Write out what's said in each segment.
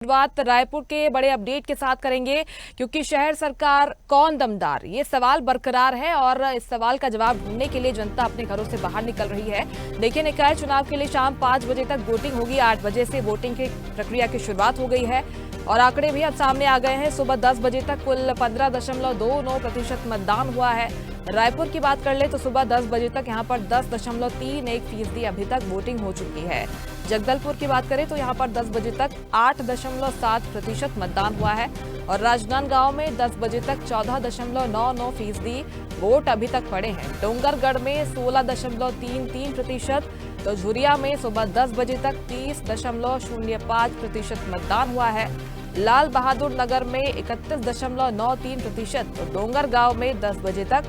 शुरुआत रायपुर के बड़े अपडेट के साथ करेंगे क्योंकि शहर सरकार कौन दमदार, ये सवाल बरकरार है और इस सवाल का जवाब ढूंढने के लिए जनता अपने घरों से बाहर निकल रही है। देखिए, निकाय चुनाव के लिए शाम 5 बजे तक वोटिंग होगी। 8 बजे से वोटिंग की प्रक्रिया की शुरुआत हो गई है और आंकड़े भी अब सामने आ गए हैं। सुबह 10 बजे तक कुल 15.29% मतदान हुआ है। रायपुर की बात कर ले तो सुबह 10 बजे तक यहां पर 10.31% अभी तक वोटिंग हो चुकी है। जगदलपुर की बात करें तो यहां पर 10 बजे तक 8.7% मतदान हुआ है और राजनांदगांव में 10 बजे तक 14.99% वोट अभी तक पड़े हैं। डोंगरगढ़ में 16.33%, तो झुरिया में सुबह 10 बजे तक 30.05% मतदान हुआ है। लाल बहादुर नगर में 31.93%, तो डोंगरगांव में 10 बजे तक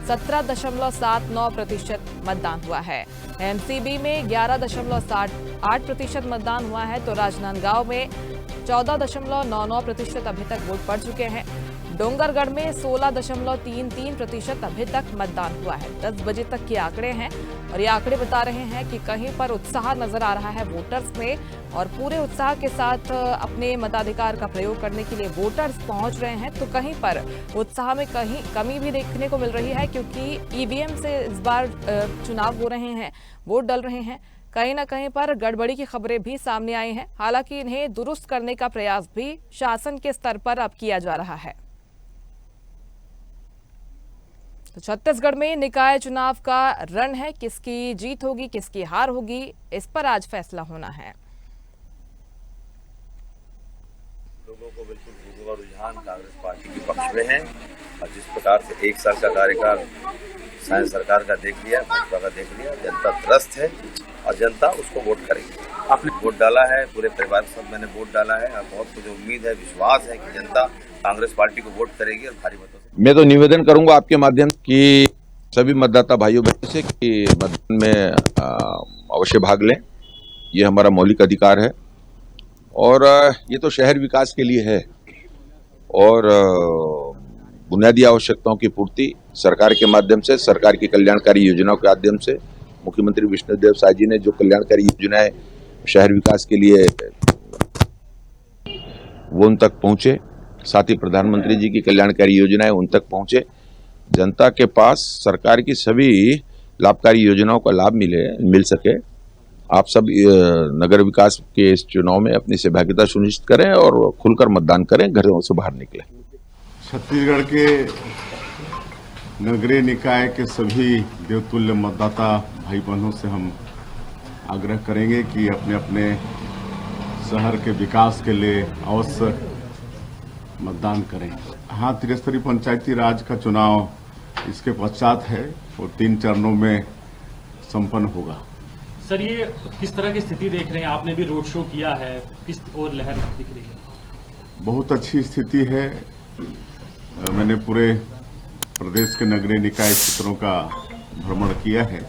17.79% मतदान हुआ है। एमसीबी में 11.68% मतदान हुआ है, तो राजनांदगांव में 14.99% अभी तक वोट पड़ चुके हैं। डोंगरगढ़ में 16.33% अभी तक मतदान हुआ है। 10 बजे तक के आंकड़े हैं और ये आंकड़े बता रहे हैं कि कहीं पर उत्साह नजर आ रहा है वोटर्स में और पूरे उत्साह के साथ अपने मताधिकार का प्रयोग करने के लिए वोटर्स पहुंच रहे हैं। तो कहीं पर उत्साह में कहीं कमी भी देखने को मिल रही है क्योंकि ईवीएम से इस बार चुनाव हो रहे हैं, वोट डल रहे हैं। कहीं ना कहीं पर गड़बड़ी की खबरें भी सामने आई हैं। हालांकि इन्हें दुरुस्त करने का प्रयास भी शासन के स्तर पर अब किया जा रहा है। तो छत्तीसगढ़ में निकाय चुनाव का रण है, किसकी जीत होगी किसकी हार होगी, इस पर आज फैसला होना है। लोगों को बिल्कुल भूख और रुझान कांग्रेस पार्टी के पक्ष में है और जिस प्रकार से 1 साल का कार्यकाल संघ सरकार का देख लिया, भाजपा का देख लिया, जनता त्रस्त है और जनता उसको वोट करेगी। आपने वोट डाला है, पूरे परिवार के साथ मैंने वोट डाला है और बहुत मुझे उम्मीद है, विश्वास है कि जनता कांग्रेस पार्टी को वोट करेगी और भारी मतों से। मैं तो निवेदन करूंगा आपके माध्यम कि सभी मतदाता भाइयों बहनों से कि मतदान में अवश्य भाग लें। ये हमारा मौलिक अधिकार है और ये तो शहर विकास के लिए है और बुनियादी आवश्यकताओं की पूर्ति सरकार के माध्यम से, सरकार की कल्याणकारी योजनाओं के माध्यम से मुख्यमंत्री विष्णुदेव साय जी ने जो कल्याणकारी योजनाएं शहर विकास के लिए वो उन तक पहुंचे, साथ ही प्रधानमंत्री जी की कल्याणकारी योजनाएं उन तक पहुंचे, जनता के पास सरकार की सभी लाभकारी योजनाओं का लाभ मिल सके। आप सब नगर विकास के इस चुनाव में अपनी सहभागिता सुनिश्चित करें और खुलकर मतदान करें, घरों से बाहर निकलें। छत्तीसगढ़ के नगरीय निकाय के सभी देवतुल्य मतदाता भाई बहनों से हम आग्रह करेंगे कि अपने अपने शहर के विकास के लिए अवश्य मतदान करें। हाँ, त्रिस्तरीय पंचायती राज का चुनाव इसके पश्चात है और 3 चरणों में संपन्न होगा। सर, ये किस तरह की स्थिति देख रहे हैं? आपने भी रोड शो किया है, किस और लहर दिख रही है? बहुत अच्छी स्थिति है। मैंने पूरे प्रदेश के नगरीय निकाय क्षेत्रों का भ्रमण किया है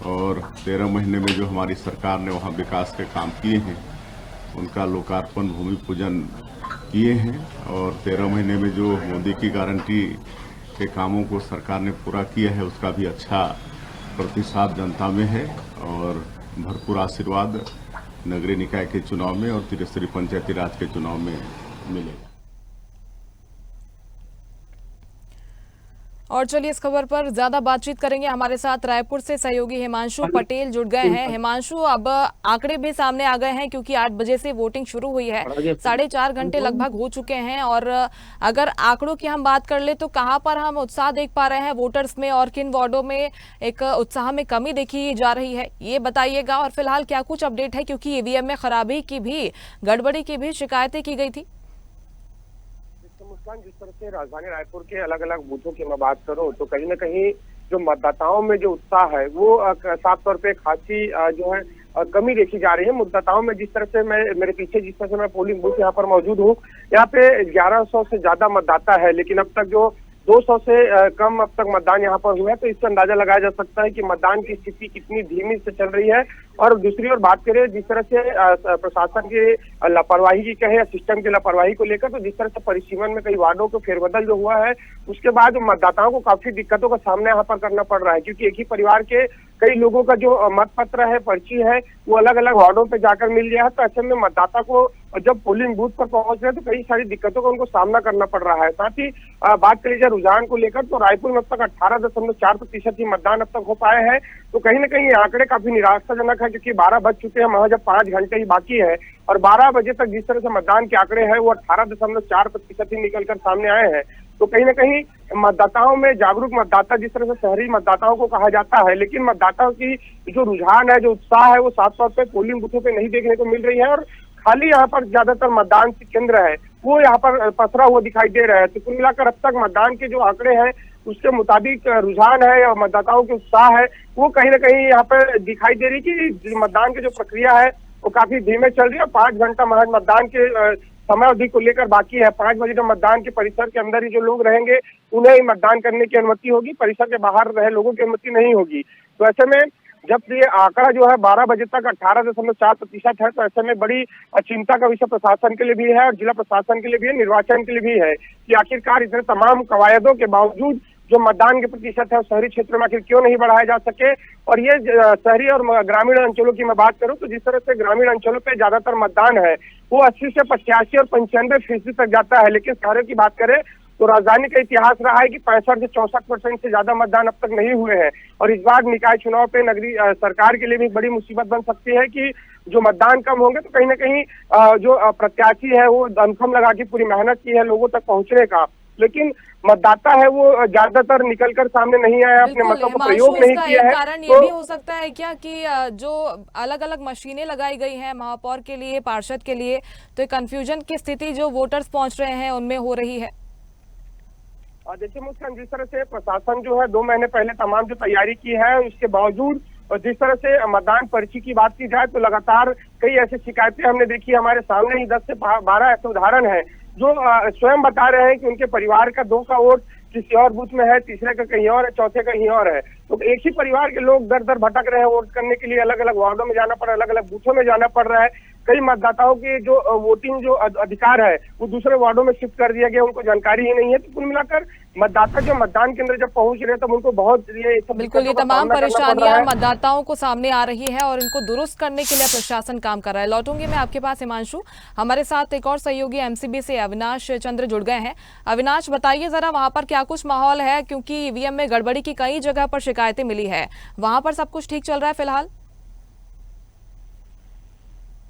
और 13 महीने में जो हमारी सरकार ने वहाँ विकास के काम किए हैं उनका लोकार्पण, भूमि पूजन किए हैं और 13 महीने में जो मोदी की गारंटी के कामों को सरकार ने पूरा किया है उसका भी अच्छा प्रतिसाद जनता में है और भरपूर आशीर्वाद नगरीय निकाय के चुनाव में और त्रिस्तरीय पंचायती राज के चुनाव में मिलेगा। और चलिए इस खबर पर ज्यादा बातचीत करेंगे। हमारे साथ रायपुर से सहयोगी हिमांशु पटेल जुड़ गए हैं। हिमांशु, अब आंकड़े भी सामने आ गए हैं क्योंकि 8 बजे से वोटिंग शुरू हुई है, 4.5 घंटे लगभग हो चुके हैं और अगर आंकड़ों की हम बात कर ले तो कहां पर हम उत्साह देख पा रहे हैं वोटर्स में और किन वार्डों में एक उत्साह में कमी देखी जा रही है, ये बताइएगा। और फिलहाल क्या कुछ अपडेट है क्योंकि ईवीएम में खराबी की भी, गड़बड़ी की भी शिकायतें की गई थी? जिस तरह से राजधानी रायपुर के अलग अलग बूथों की मैं बात करूं तो कहीं ना कहीं जो मतदाताओं में जो उत्साह है वो साफ तौर पे खासी जो है कमी देखी जा रही है। मतदाताओं में जिस तरह से मेरे पीछे जिस तरह से मैं पोलिंग बूथ यहाँ पर मौजूद हूँ, यहाँ पे 1100 से ज्यादा मतदाता है लेकिन अब तक जो 200 से कम अब तक मतदान यहाँ पर हुआ है, तो इससे अंदाजा लगाया जा सकता है कि मतदान की स्थिति कितनी धीमी से चल रही है और दूसरी ओर बात करें जिस तरह से प्रशासन की लापरवाही की कहे या सिस्टम की लापरवाही को लेकर, तो जिस तरह से परिसीमन में कई वार्डों को फेरबदल जो हुआ है, उसके बाद मतदाताओं को काफी दिक्कतों का सामना यहाँ पर करना पड़ रहा है, क्योंकि एक ही परिवार के कई लोगों का जो मत पत्र है, पर्ची है, वो अलग अलग वार्डों पे जाकर मिल गया है। तो ऐसे में मतदाता को जब पोलिंग बूथ पर पहुंच रहे हैं तो कई सारी दिक्कतों का उनको सामना करना पड़ रहा है। साथ ही बात करी जाए रुझान को लेकर, तो रायपुर में अब तक 18.4% ही मतदान अब तक हो पाए हैं। तो कहीं ना कहीं ये आंकड़े काफी निराशाजनक है, क्योंकि 12 बज चुके हैं, महज अब 5 घंटे ही बाकी है और 12 बजे तक जिस तरह से मतदान के आंकड़े हैं वो 18.4% ही निकलकर सामने आए हैं। तो कहीं ना कहीं मतदाताओं में जागरूक मतदाता जिस तरह से शहरी मतदाताओं को कहा जाता है, लेकिन मतदाताओं की जो रुझान है, जो उत्साह है, वो साफ तौर पे पोलिंग बूथों पे नहीं देखने को मिल रही है और खाली यहाँ पर ज्यादातर मतदान केंद्र है वो यहाँ पर पसरा हुआ दिखाई दे रहा है। तो कुल मिलाकर अब तक मतदान के जो आंकड़े हैं उसके मुताबिक रुझान है या मतदाताओं के उत्साह है वो कहीं ना कहीं यहाँ पर दिखाई दे रही कि मतदान की जो प्रक्रिया है वो काफी धीमे चल रही है। 5 घंटा महज मतदान के समय अवधि को लेकर बाकी है। 5 बजे तक मतदान के परिसर के अंदर ही जो लोग रहेंगे उन्हें ही मतदान करने की अनुमति होगी, परिसर के बाहर रहे लोगों की अनुमति नहीं होगी। तो ऐसे में जब ये आंकड़ा जो है 12 बजे तक 18.4% है, तो ऐसे में बड़ी चिंता का विषय प्रशासन के लिए भी है और जिला प्रशासन के लिए भी है, निर्वाचन के लिए भी है कि आखिरकार इतने तमाम कवायदों के बावजूद जो मतदान के प्रतिशत है शहरी क्षेत्रों में आखिर क्यों नहीं बढ़ाया जा सके। और ये शहरी और ग्रामीण अंचलों की मैं बात करूं तो जिस तरह से ग्रामीण अंचलों पे ज्यादातर मतदान है वो 80 से 85 और 95% तक जाता है, लेकिन शहरों की बात करें तो राजधानी का इतिहास रहा है कि 65 से 64% से ज्यादा मतदान अब तक नहीं हुए हैं। और इस बार निकाय चुनाव पे नगरीय सरकार के लिए भी बड़ी मुसीबत बन सकती है कि जो मतदान कम होंगे तो कहीं ना कहीं जो प्रत्याशी है वो दमखम लगा के पूरी मेहनत की है लोगों तक पहुंचने का, लेकिन मतदाता है वो ज्यादातर निकलकर सामने नहीं आया, अपने मतों का प्रयोग नहीं किया है। कारण ये भी हो सकता है क्या कि जो अलग अलग मशीनें लगाई गई हैं महापौर के लिए, पार्षद के लिए, तो कंफ्यूजन की स्थिति जो वोटर्स पहुंच रहे हैं उनमें हो रही है। देखिए मुस्कान, जिस तरह से प्रशासन जो है 2 महीने पहले तमाम जो तैयारी की है उसके बावजूद जिस तरह से मतदान पर्ची की बात की जाए तो लगातार कई ऐसी शिकायतें हमने देखी। हमारे सामने ही 10 से 12 ऐसे उदाहरण हैं जो स्वयं बता रहे हैं कि उनके परिवार का 2 का वोट किसी और बूथ में है, तीसरे का कहीं और है, चौथे का कहीं और है। तो एक ही परिवार के लोग दर दर भटक रहे हैं वोट करने के लिए, अलग अलग वार्डों में जाना पड़ रहा है, अलग अलग बूथों में जाना पड़ रहा है। कई मतदाताओं के जो वोटिंग जो अधिकार है वो दूसरे वार्डों में शिफ्ट कर दिया गया, उनको जानकारी ही नहीं है। तो कुल मिलाकर मतदाता जो मतदान केंद्र जब पहुंच रहे हैं तब उनको बहुत बिल्कुल ये तमाम परेशानियां मतदाताओं को सामने आ रही है और इनको दुरुस्त करने के लिए प्रशासन काम कर रहा है। लौटूंगी मैं आपके पास हिमांशु, हमारे साथ एक और सहयोगी एमसीबी से अविनाश चंद्र जुड़ गए हैं। अविनाश बताइए जरा वहां पर क्या कुछ माहौल है, क्योंकि ईवीएम में गड़बड़ी की कई जगह पर शिकायतें मिली है, वहां पर सब कुछ ठीक चल रहा है फिलहाल?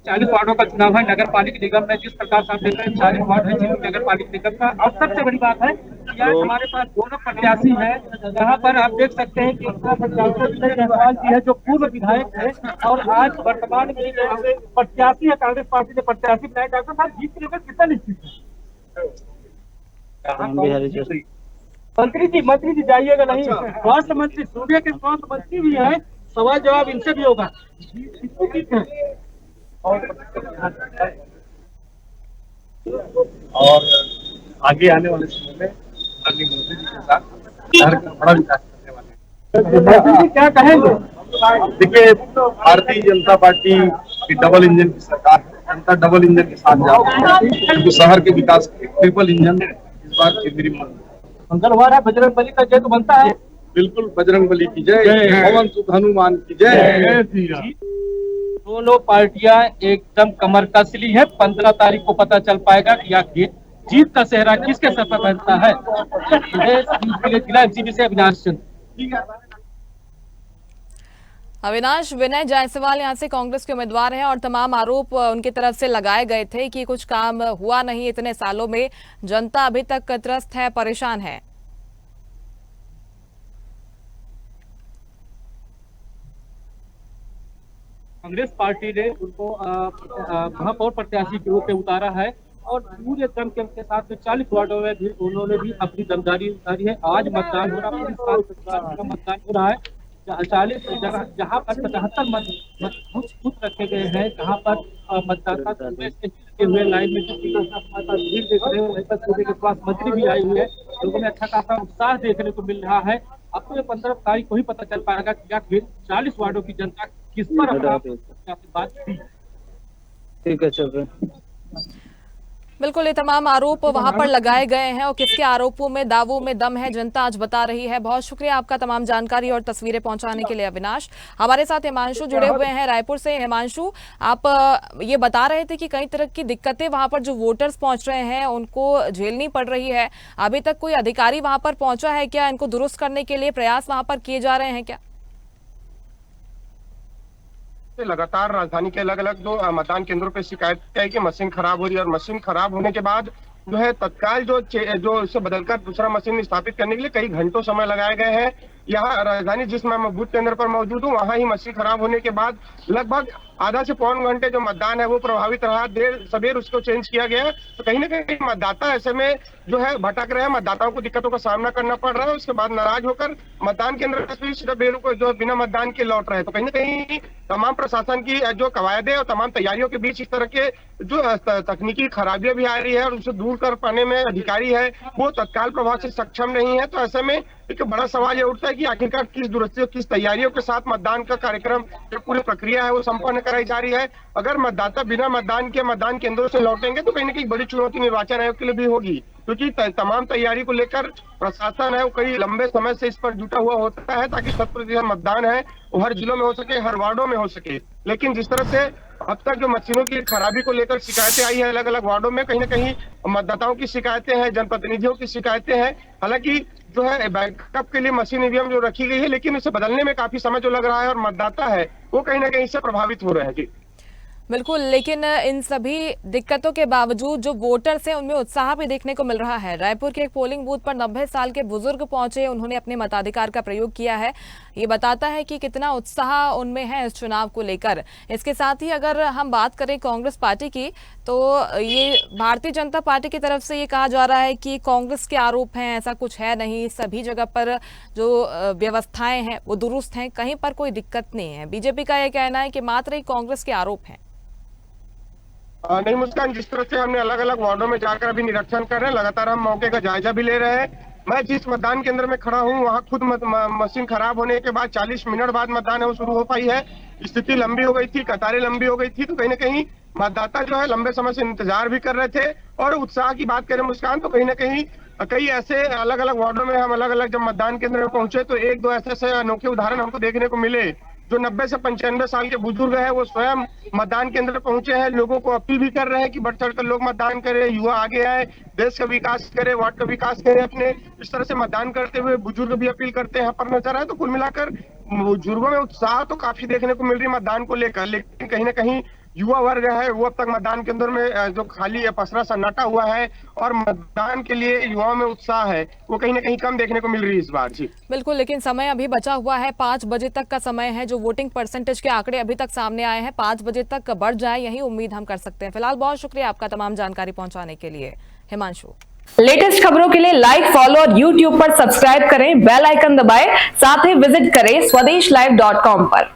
40 वार्डों का चुनाव है नगर पालिका निगम में। जिस प्रकार से आप देख रहे हैं 40 वार्ड है जिसमें नगर पालिका निगम का। अब सबसे बड़ी बात है कि आज हमारे पास दोनों प्रत्याशी हैं, जहाँ पर आप देख सकते हैं कि प्रत्याशी है जो पूर्व विधायक है और आज वर्तमान में प्रत्याशी है, कांग्रेस पार्टी ने प्रत्याशी बनाया। डॉक्टर साहब जीत के लेकर कितना निश्चित है? मंत्री जी जाइएगा नहीं, स्वास्थ्य मंत्री सूर्य के स्वास्थ्य मंत्री भी है, सवाल जवाब इनसे भी होगा। और आगे आने वाले समय में मंत्री जी के साथ शहर का बड़ा विकास करने वाले हैं। क्या कहेंगे? देखिए भारतीय जनता पार्टी की डबल इंजन की सरकार है, जनता डबल इंजन के साथ जा रही है, तो शहर के विकास के ट्रिपल इंजन इस बार केंद्रीय मंगलवार है। बजरंग बली का जय तो बनता है। बिल्कुल बजरंग बली की जय, पवन सुत हनुमान की जय। दोनों पार्टियां एकदम कमर कसली है। 15 तारीख को पता चल पाएगा कि आखिर जीत का सेहरा किसके सर पर बनता है। जिला एमसीबी से अविनाश चंद्र। अविनाश, विनय जायसवाल यहाँ से कांग्रेस के उम्मीदवार हैं और तमाम आरोप उनकी तरफ से लगाए गए थे कि कुछ काम हुआ नहीं इतने सालों में, जनता अभी तक त्रस्त है, परेशान है। कांग्रेस पार्टी ने उनको महापौर प्रत्याशी के रूप में उतारा है और पूरे दम के साथ 40 वार्डों में भी उन्होंने भी अपनी दमदारी उतारी है। आज मतदान हो रहा है, पूरी मतदान हो रहा है। 40 जगह जहाँ पर 75 बूथ रखे गए हैं, जहाँ पर मतदाता लगे हुए लाइन में भीड़ देख रहे हैं, वहीं पर सूबे के स्वास्थ्य मंत्री भी आए हुए हैं। लोगों में अच्छा खासा उत्साह देखने को मिल रहा है। अब तो 15 तारीख को ही पता चल पाएगा कि आखिर 40 वार्डों की जनता किस पर आपने बात की? ठीक है, चल रहे। बिल्कुल, ये तमाम आरोप वहां पर लगाए गए हैं और किसके आरोपों में, दावों में दम है, जनता आज बता रही है। बहुत शुक्रिया आपका तमाम जानकारी और तस्वीरें पहुंचाने के लिए अविनाश। हमारे साथ हिमांशु जुड़े हुए हैं रायपुर से। हिमांशु, आप ये बता रहे थे कि कई तरह की दिक्कतें वहां पर जो वोटर्स पहुंच रहे हैं उनको झेलनी पड़ रही है। अभी तक कोई अधिकारी वहां पर पहुंचा है क्या? इनको दुरुस्त करने के लिए प्रयास वहां पर किए जा रहे हैं क्या? लगातार राजधानी के अलग अलग जो मतदान केंद्रों पे शिकायत है कि मशीन खराब हो रही है, और मशीन खराब होने के बाद जो है तत्काल जो इसे बदलकर दूसरा मशीन स्थापित करने के लिए कई घंटों समय लगाए गए हैं। यहाँ राजधानी जिस मैं बूथ केंद्र पर मौजूद हूँ, वहाँ ही मशीन खराब होने के बाद लगभग आधा से पौन घंटे जो मतदान है वो प्रभावित रहा। देर सवेर उसको चेंज किया गया, तो कहीं ना कहीं मतदाता ऐसे में जो है भटक रहे हैं, मतदाताओं को दिक्कतों का सामना करना पड़ रहा है। उसके बाद नाराज होकर मतदान केंद्र पर सीधे को जो बिना मतदान के लौट रहे हैं। तो कहीं ना कहीं तमाम प्रशासन की जो कवायदे और तमाम तैयारियों के बीच इस तरह के जो तकनीकी खराबियां भी आ रही है और उसे दूर कर पाने में अधिकारी है वो तत्काल प्रभाव से सक्षम नहीं है। तो ऐसे में एक बड़ा सवाल ये उठता है कि आखिरकार किस दुरुस्तियों, किस तैयारियों के साथ मतदान का कार्यक्रम, जो पूरी प्रक्रिया है वो संपन्न कराई जा रही है। अगर मतदाता बिना मतदान के मतदान केंद्रों से लौटेंगे तो कहीं ना कहीं बड़ी चुनौती निर्वाचन आयोग के लिए भी होगी, क्योंकि तमाम तैयारी को लेकर प्रशासन है वो कई लंबे समय से इस पर जुटा हुआ होता है ताकि 100% मतदान है वो हर जिलों में हो सके, हर वार्डों में हो सके। लेकिन जिस तरह से अब तक जो मशीनों की खराबी को लेकर शिकायतें आई है अलग अलग वार्डों में, कहीं ना कहीं मतदाताओं की शिकायतें हैं, जनप्रतिनिधियों की शिकायतें हैं। हालांकि जो है बैकअप के लिए मशीन ईवीएम जो रखी गई है, लेकिन इसे बदलने में काफी समय जो लग रहा है और मतदाता है वो कहीं ना कहीं इससे प्रभावित हो रहे हैं। जी बिल्कुल, लेकिन इन सभी दिक्कतों के बावजूद जो वोटर्स हैं उनमें उत्साह भी देखने को मिल रहा है। रायपुर के एक पोलिंग बूथ पर 90 साल के बुजुर्ग पहुंचे, उन्होंने अपने मताधिकार का प्रयोग किया है। ये बताता है कि कितना उत्साह उनमें है इस चुनाव को लेकर। इसके साथ ही अगर हम बात करें कांग्रेस पार्टी की, तो ये भारतीय जनता पार्टी की तरफ से ये कहा जा रहा है कि कांग्रेस के आरोप हैं, ऐसा कुछ है नहीं, सभी जगह पर जो व्यवस्थाएं हैं वो दुरुस्त हैं, कहीं पर कोई दिक्कत नहीं है। बीजेपी का यह कहना है कि मात्र ही कांग्रेस के आरोप हैं। नहीं मुस्कान, जिस तरह से हमने अलग अलग वार्डों में जाकर अभी निरीक्षण कर रहे हैं, लगातार हम मौके का जायजा भी ले रहे हैं। मैं जिस मतदान केंद्र में खड़ा हूं वहां खुद मशीन खराब होने के बाद 40 मिनट बाद मतदान है वो शुरू हो पाई है। स्थिति लंबी हो गई थी, कतारें लंबी हो गई थी, तो कहीं ना कहीं मतदाता जो है लंबे समय से इंतजार भी कर रहे थे। और उत्साह की बात करें मुस्कान, तो कहीं ना कहीं कई ऐसे अलग अलग वार्डों में हम अलग अलग जब मतदान केंद्र में पहुंचे तो एक दो ऐसे अनोखे उदाहरण हमको देखने को मिले। जो 90 से 95 साल के बुजुर्ग हैं वो स्वयं मतदान केंद्र पहुंचे हैं, लोगों को अपील भी कर रहे हैं कि बढ़ चढ़कर लोग मतदान करें, युवा आगे आए, देश का विकास करें, वार्ड का विकास करें अपने। इस तरह से मतदान करते हुए बुजुर्ग भी अपील करते हैं यहाँ पर नजर आए। तो कुल मिलाकर बुजुर्गों में उत्साह तो काफी देखने को मिल रही है मतदान को लेकर, लेकिन कहीं ना कहीं युवा वर्ग है वो अब तक मतदान केंद्र में जो खाली पसरा सन्नाटा हुआ है और मतदान के लिए युवाओं में उत्साह है वो कहीं ना कहीं कम देखने को मिल रही है इस बार। जी बिल्कुल, लेकिन समय अभी बचा हुआ है, 5 बजे तक का समय है। जो वोटिंग परसेंटेज के आंकड़े अभी तक सामने आए हैं 5 बजे तक बढ़ जाए, यही उम्मीद हम कर सकते हैं। फिलहाल बहुत शुक्रिया आपका तमाम जानकारी पहुंचाने के लिए हिमांशु। लेटेस्ट खबरों के लिए लाइक, फॉलो और यूट्यूब पर सब्सक्राइब करें, बेल आइकन दबाएं, साथ ही विजिट करें swedishlive.com पर।